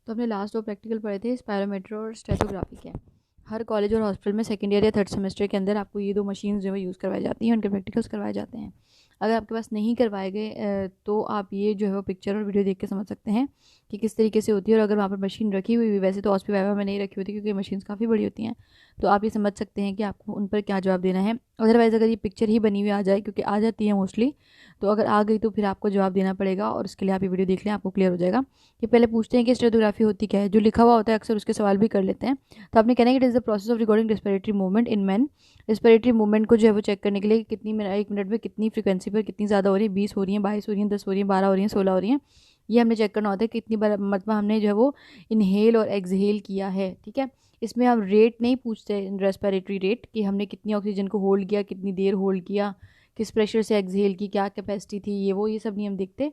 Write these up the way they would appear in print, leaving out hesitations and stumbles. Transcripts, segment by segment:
तो हमने last 2 practical पढ़े थे स्पायरोमीटर और स्टेथोग्राफी के। हर कॉलेज और हॉस्पिटल में सेकेंड ईयर या थर्ड सेमेस्टर के अंदर आपको ये 2 मशीन्स जो है यूज़ करवाई जाती हैं, उनके प्रैक्टिकल्स करवाए जाते हैं। अगर आपके पास नहीं करवाए गए तो आप ये जो है वो पिक्चर और वीडियो देख के समझ सकते हैं कि किस तरीके से होती है। और अगर वहाँ पर मशीन रखी हुई भी, वैसे तो हॉस्पी वाइवा में नहीं रखी होती क्योंकि मशीन्स काफ़ी बड़ी होती हैं, तो आप ये समझ सकते हैं कि आपको उन पर क्या जवाब देना है। अदरवाइज़ अगर ये पिक्चर ही बनी हुई आ जाए, क्योंकि आ जाती है मोस्टली, तो अगर आ गई तो फिर आपको जवाब देना पड़ेगा और उसके लिए आप ये वीडियो देख लें, आपको क्लियर हो जाएगा। कि पहले पूछते हैं कि स्टेथोग्राफी होती क्या है। जो लिखा हुआ होता है अक्सर उसके सवाल भी कर लेते हैं। तो आपने कहना है कि it is the process of recording respiratory movement in man. Respiratory movement को जो है वो चेक करने के लिए कितनी मिनट, 1 मिनट में कितनी फ्रीक्वेंसी पर कितनी ज़्यादा हो रही है, 20 हो रही है, 22 हो रही है, 10 हो रही है, 12 हो रही है, 16 हो रही है, ये हमने चेक करना होता है। कितनी बार मतलब हमने जो है वो इनहेल और एक्सहेल किया है, ठीक है। इसमें हम रेट नहीं पूछते, रेस्पिरेटरी रेट, कि हमने कितनी ऑक्सीजन को होल्ड किया, कितनी देर होल्ड किया, किस प्रेशर से एक्सहेल की, क्या कैपेसिटी थी, ये सब नहीं हम देखते,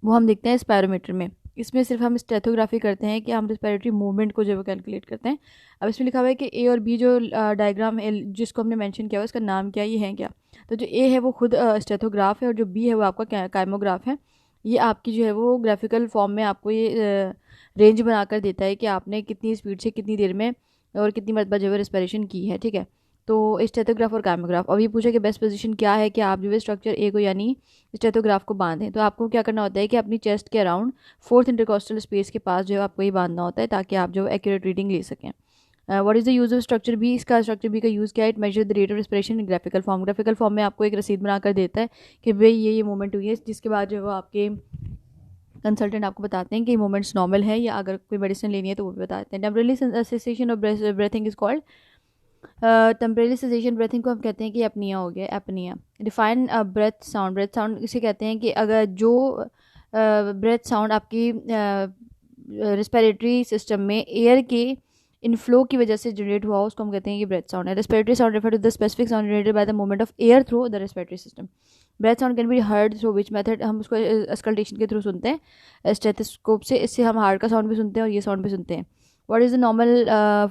वो हम देखते हैं स्पायरोमीटर में। इसमें सिर्फ हम स्टेथोग्राफी करते हैं कि हम रेस्पिरेटरी मूवमेंट को जो है कैलकुलेट करते हैं। अब इसमें लिखा हुआ है कि ए और बी जो डायग्राम है जिसको हमने मेंशन किया हुआ, इसका नाम क्या है, ये है क्या। तो जो ए है वो खुद स्टेथोग्राफ है और जो बी है वो आपका काइमोग्राफ है। ये आपकी जो है वो ग्राफिकल फॉर्म में आपको ये रेंज बनाकर देता है कि आपने कितनी स्पीड से कितनी देर में और कितनी मरतबा जो है रेस्पिरेशन की है, ठीक है। तो स्टेथोग्राफ और काइमोग्राफ। अब ये पूछा कि बेस्ट पोजीशन क्या है कि आप जो है स्ट्रक्चर ए को यानी स्टेथोग्राफ को बांधें। तो आपको क्या करना होता है कि अपनी चेस्ट के अराउंड 4th इंटरकोस्टल स्पेस के पास जो है आपको ये बांधना होता है ताकि आप जो एक्यूरेट रीडिंग ले सकें। What is the use of structure B. इसका स्ट्रक्चर बी का यूज़ क्या है, it measure the rate of respiration in graphical form. Graphical form में आपको एक रसीद बनाकर देता है कि भाई ये मूवमेंट हुई है, जिसके बाद जो है वो आपके कंसल्टेंट आपको बताते हैं कि मूवमेंट्स नॉर्मल है या अगर कोई मेडिसिन लेनी है तो वो भी बताते हैं। Temporary cessation of breathing is called. Temporary cessation breathing को हम कहते हैं कि अपनिया हो गया, apnoea. Define breath sound. Breath sound इसे कहते हैं कि अगर जो ब्रेथ साउंड आपकी रेस्पिरेटरी सिस्टम में एयर के इनफ्लो की वजह से जनरेट हुआ हो, उसको हम कहते हैं कि ब्रेथ साउंड है। Respiratory sound refer to the specific sound generated by the movement of air through the respiratory system. Breath sound can be heard through which method. हम उसको अस्कल्टेशन के थ्रू सुनते हैं, स्टेथोस्कोप से। इससे हम हार्ट का साउंड भी सुनते हैं और ये साउंड भी सुनते हैं। What is the normal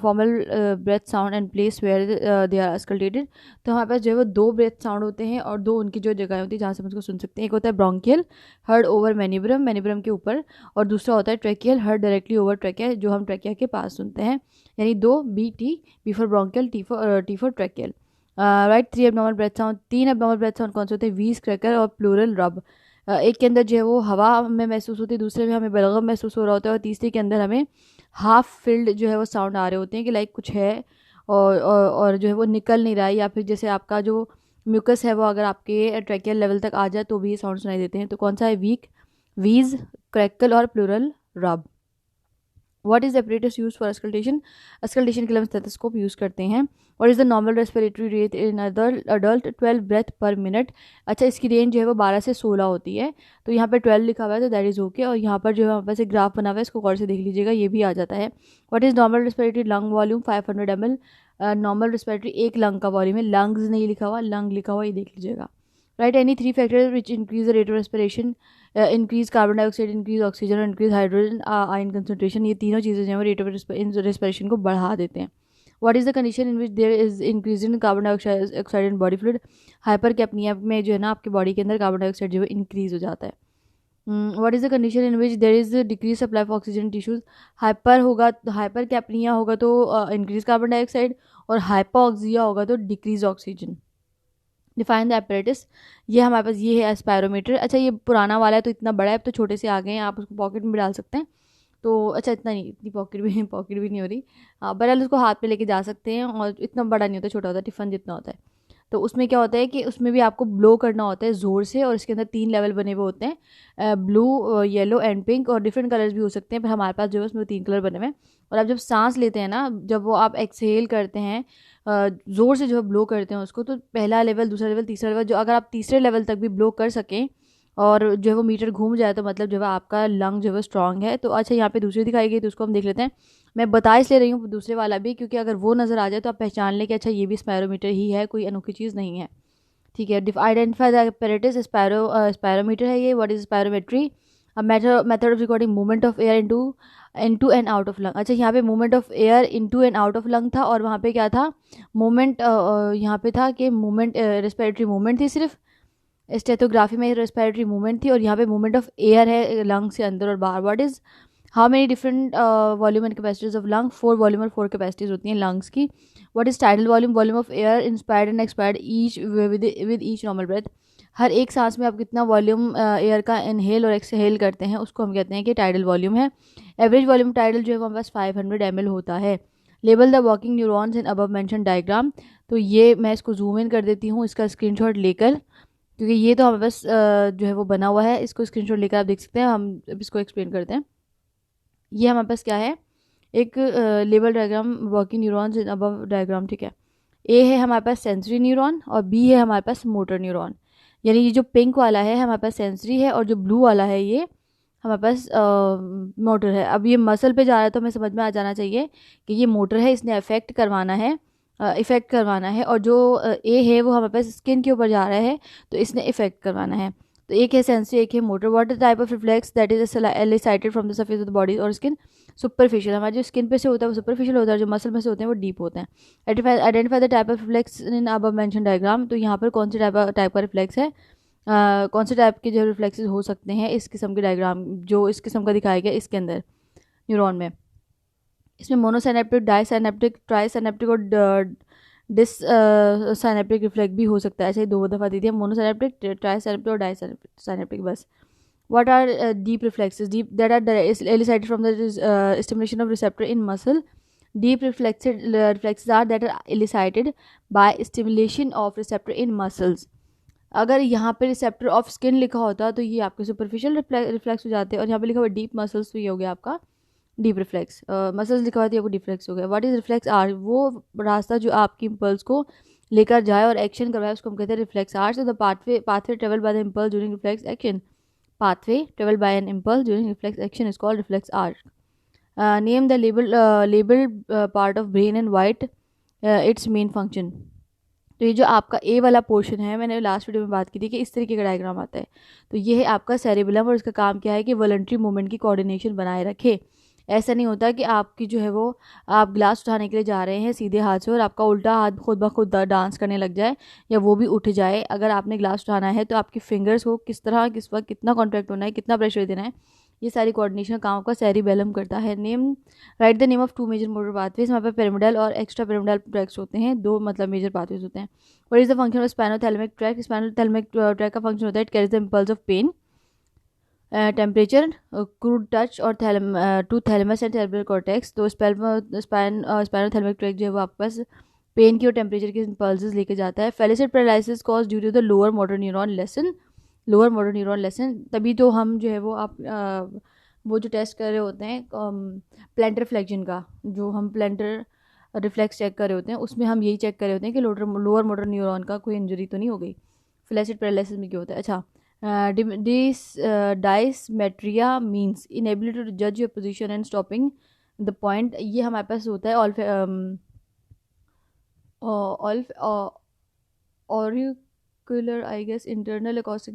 formal breath sound and place where they are auscultated। तो हमारे पास जो है वो 2 ब्रेथ साउंड होते हैं और 2 उनकी जो जगह होती है जहाँ से हम उसको सुन सकते हैं। एक होता है ब्रोंकियल, हर्ड ओवर मेनिब्रम, मेनिब्रम के ऊपर, और दूसरा होता है tracheal, heard directly over trachea, जो हम ट्रैकिया के पास सुनते हैं। यानी 2 BT, B for bronchial, T for tracheal. Right. 3 abnormal breath sound. 3 abnormal breath sound कौन से होते हैं, वीज, क्रैकर और प्लूरल रब। एक के अंदर जो है वो हवा में महसूस होती है, दूसरे में हमें बलगम महसूस हो रहा होता है, और तीसरे के अंदर हमें हाफ फिल्ड जो है वो साउंड आ रहे होते हैं कि लाइक कुछ है और जो है वो निकल नहीं रहा है, या फिर जैसे आपका जो म्यूकस है वो अगर आपके ट्रैकियल लेवल तक आ जाए तो भी ये साउंड सुनाई देते हैं। तो कौन सा है, वीक, वीज, क्रैकल और pleural rub. What is apparatus use for auscultation. Auscultation के लिए हम स्टेथोस्कोप यूज़ करते हैं। What is the normal respiratory rate in adult 12 breath per minute. अच्छा, इसकी रेंज जो है वो 12 से 16 होती है। तो यहाँ पर 12 लिखा हुआ है तो दैट इज़ ओके। और यहाँ पर जो है हमारे पास एक ग्राफ बना हुआ है, इसको गौर से देख लीजिएगा, ये भी आ जाता है। What is normal respiratory lung volume 500 ml। Normal respiratory एक लंग का वॉल्यूम है, लंग्स नहीं लिखा हुआ, लंग लिखा हुआ, ये देख लीजिएगा। Right. Any 3 factors which increase the rate of respiration. Increase carbon dioxide, increase oxygen और इंक्रीज हाइड्रोजन आयन कंसंट्रेशन। ये तीनों चीज़ें जो है रेट ऑफ रेस्पिरेशन को बढ़ा देते हैं। What is the condition in which there is increase in carbon dioxide in body fluid. Hypercapnia में जो है ना आपकी बॉडी के अंदर कार्बन डाइऑक्साइड जो है इंक्रीज हो जाता है। What is the condition in which there is decrease supply of oxygen tissues. Hyper होगा, हाइपर कैपनिया होगा तो इंक्रीज कार्बन डाइऑक्साइड, और हाइपोक्सिया होगा तो decrease oxygen. Define the apparatus। ये हमारे पास ये है स्पायरोमीटर। अच्छा, ये पुराना वाला है तो इतना बड़ा है, अब तो छोटे से आ गए हैं, आप उसको पॉकेट में भी डाल सकते हैं। तो अच्छा, इतना नहीं, इतनी पॉकेट भी नहीं हो रही। हाँ, बहरहाल उसको हाथ पे लेके जा सकते हैं, और इतना बड़ा नहीं होता, छोटा होता है, टिफ़न जितना होता है। तो उसमें क्या होता है कि उसमें भी आपको ब्लो करना होता है ज़ोर से, और इसके अंदर 3 लेवल बने हुए होते हैं, ब्लू, येलो एंड पिंक, और डिफरेंट कलर्स भी हो सकते हैं, पर हमारे पास जो है उसमें 3 कलर बने हुए हैं। और आप जब सांस लेते हैं ना, जब वो आप एक्सहेल करते हैं, ज़ोर से जो है ब्लो करते हैं उसको, तो पहला लेवल, दूसरा लेवल, तीसरा लेवल, जो अगर आप तीसरे लेवल तक भी ब्लो कर सकें और जो है वो मीटर घूम जाए तो मतलब जो है आपका लंग जो है स्ट्रांग है। तो अच्छा, यहाँ पे दूसरी दिखाई गई तो उसको हम देख लेते हैं। मैं बता इसलिए रही हूँ दूसरे वाला भी, क्योंकि अगर वो नज़र आ जाए तो आप पहचान लें कि अच्छा ये भी स्पायरोमीटर ही है, कोई अनोखी चीज़ नहीं है, ठीक है। Identify the apparatus। स्पायरोमीटर है ये। What is spirometry. Method of recording movement of air into and out of lung. अच्छा, यहाँ पे movement of air into and out of lung था, और वहाँ पे क्या था, मूवमेंट यहाँ पे था कि मूवमेंट रेस्पिरेटरी मूवमेंट थी सिर्फ। स्टेथोग्राफी में रेस्पिरेटरी मूवमेंट थी, और यहाँ पे मूवमेंट ऑफ एयर है लंग से अंदर और बाहर। What is how many different volume and capacities of lung, 4 volume और 4 कैपेसिटीज होती हैं लंग्स की. What is tidal volume, volume of air inspired and expired each with each normal breath. हर एक सांस में आप कितना वॉल्यूम एयर का इनहेल और एक्सहेल करते हैं उसको हम कहते हैं कि टाइडल वॉल्यूम है. एवरेज वॉल्यूम टाइडल जो है वो हमारे पास 500 ml होता है. Label the working neurons in above mention diagram. तो ये मैं इसको जूम इन कर देती हूँ इसका स्क्रीनशॉट लेकर, क्योंकि ये तो हमारे पास जो है वो बना हुआ है. इसको स्क्रीनशॉट लेकर आप देख सकते हैं. हम अब इसको एक्सप्लेन करते हैं. ये हमारे पास क्या है, एक label diagram working neurons in above diagram. ठीक है, ए है हमारे पास सेंसरी न्यूरॉन और बी है हमारे पास मोटर न्यूरॉन. यानी ये जो पिंक वाला है हमारे पास सेंसरी है और जो ब्लू वाला है ये हमारे पास मोटर है. अब ये मसल पे जा रहा है तो हमें समझ में आ जाना चाहिए कि ये मोटर है, इसने अफेक्ट करवाना है, इफ़ेक्ट करवाना है. और जो ए है वो हमारे पास स्किन के ऊपर जा रहा है तो इसने इफ़ेक्ट करवाना है. तो एक है सेंसरी, एक है motor. What is type of reflex that is elicited from the surface of the body और स्किन. सुपरफिशियल, हमारे जो स्किन पे से होता है वो सुपरफिशियल होता है, जो मसल में से होते हैं वो डीप होते हैं. Identify the type of reflex in above mention diagram. तो यहाँ पर कौन से टाइप का रिफ्लेक्स है, कौन से टाइप के जो रिफ्लेक्सेस हो सकते हैं इस किस्म के डायग्राम जो इस किस्म का दिखाया गया इसके अंदर न्यूरॉन में. इसमें मोनोसाइनेप्टिक, डाइसाइनेप्टिक, ट्राइसाइनेप्टिक और डिस साइनेप्टिक रिफ्लेक्स भी हो सकता है. ऐसे ही 2 दफ़ा दी थी, मोनोसाइनेप्टिक, ट्राइसाइनेप्टिक और डाइसाइनेप्टिक बस. What are deep reflexes? Deep that are elicited from the stimulation of receptor in muscle. Deep reflexes are that are elicited by stimulation of receptor in muscles. अगर यहाँ पे रिसेप्टर ऑफ स्किन लिखा होता तो ये आपके सुपरफिशियल रिफ्लेक्स हो जाते हैं, और यहाँ पे लिखा हुआ डीप मसल्स तो ये हो गया आपका डीप रिफ्लेक्स. मसल्स लिखा हुआ तो ये आपको डिफ्लेक्स हो गया. व्हाट इज रिफ्लेक्स आर, वो रास्ता जो आपकी इम्पल्स को लेकर जाए और एक्शन करवाए उसको हम कहते हैं reflex are. So the pathway travel by the impulse during reflex action. Pathway traveled by an impulse during reflex action is called reflex arc. Name the labeled part of brain and white its main function. तो ये जो आपका ए वाला portion है, मैंने last video में बात की थी कि इस तरीके का डायग्राम आता है. तो ये है आपका सेरेबेलम और इसका काम क्या है कि वॉलंटरी मूवमेंट की कोऑर्डिनेशन बनाए रखे. ऐसा नहीं होता कि आपकी जो है वो आप ग्लास उठाने के लिए जा रहे हैं सीधे हाथ से और आपका उल्टा हाथ खुद ब खुद डांस करने लग जाए या वो भी उठ जाए. अगर आपने ग्लास उठाना है तो आपकी फिंगर्स को किस तरह, किस वक्त कितना कॉन्ट्रैक्ट होना है, कितना प्रेशर देना है, ये सारी कोऑर्डिनेशन काम का सेरिबेलम करता है. Name write the name of 2 major motor pathways. हमारे पास पिरामिडल और एक्स्ट्रा पिरामिडल ट्रैक्स होते हैं, 2 मतलब मेजर पाथवेज होते हैं. What is the function of spinothalamic tract. Spinothalamic tract का फंक्शन होता है it carries the impulse of pain, temperature, crude touch और to thalamus and cerebral cortex. तो स्पाइनोथैलेमिक ट्रैक जो है वो आपके पास पेन की और टेम्परेचर की इम्पल्सेस लेके जाता है. Flaccid paralysis cause due to the lower motor neuron lesion. तभी तो हम जो है वो वो जो टेस्ट कर रहे होते हैं प्लेंटर फ्लेक्शन का, जो हम प्लेंटर रिफ्लेक्स चेक कर रहे होते हैं उसमें हम यही चेक कर रहे होते हैं कि लोअर मोटर न्यूरॉन का कोई इंजरी तो नहीं हो गई. फ्लैसिड पैरालिसिस में क्या होता है. अच्छा, dysmetria means inability to judge your position and stopping the point. ये हमारे पास होता है auricular I guess internal acoustic